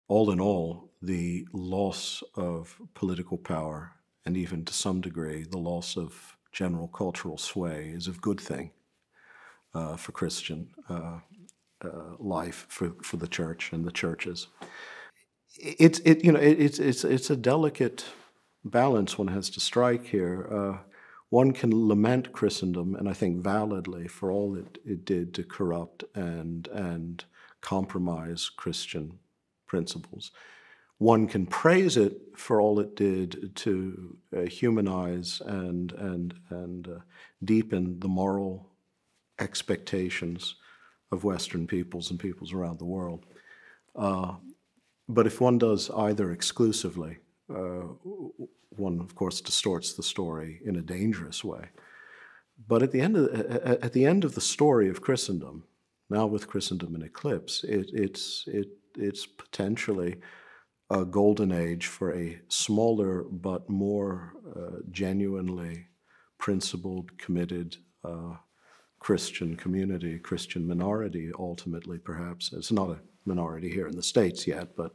all in all, the loss of political power, and even to some degree, the loss of general cultural sway, is a good thing for Christian life, for the church and the churches. It's a delicate balance one has to strike here. One can lament Christendom, and I think validly, for all it did to corrupt and compromise Christian principles. One can praise it for all it did to humanize and deepen the moral expectations of Western peoples and peoples around the world. But if one does either exclusively, one, of course, distorts the story in a dangerous way. But at the end of the story of Christendom, now with Christendom in eclipse, it's potentially a golden age for a smaller but more genuinely principled, committed Christian community, Christian minority, ultimately, perhaps. It's not a minority here in the States yet, but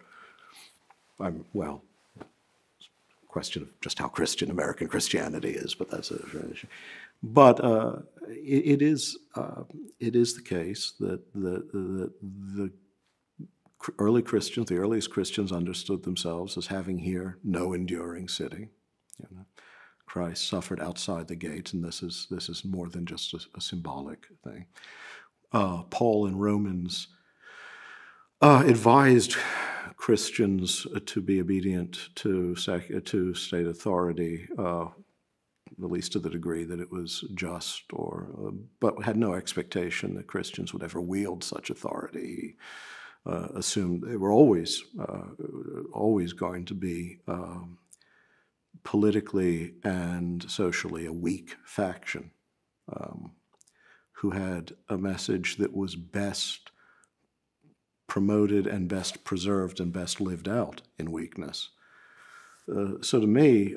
question of just how Christian American Christianity is, but that's a issue. But it is the case that the early Christians, the earliest Christians, understood themselves as having here no enduring city. Christ suffered outside the gates, and this is more than just a symbolic thing. Paul in Romans advised Christians to be obedient to state authority, at least to the degree that it was just, but had no expectation that Christians would ever wield such authority. He assumed they were always going to be politically and socially a weak faction who had a message that was best promoted and best preserved and best lived out in weakness. So to me,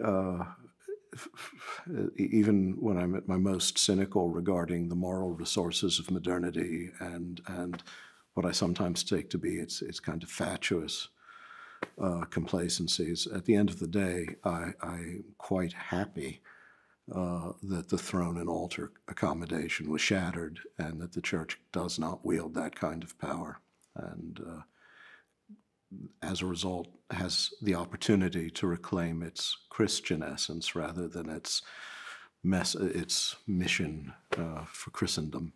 even when I'm at my most cynical regarding the moral resources of modernity and what I sometimes take to be its kind of fatuous complacencies, at the end of the day, I'm quite happy that the throne and altar accommodation was shattered and that the church does not wield that kind of power. And as a result, has the opportunity to reclaim its Christian essence rather than its mission for Christendom.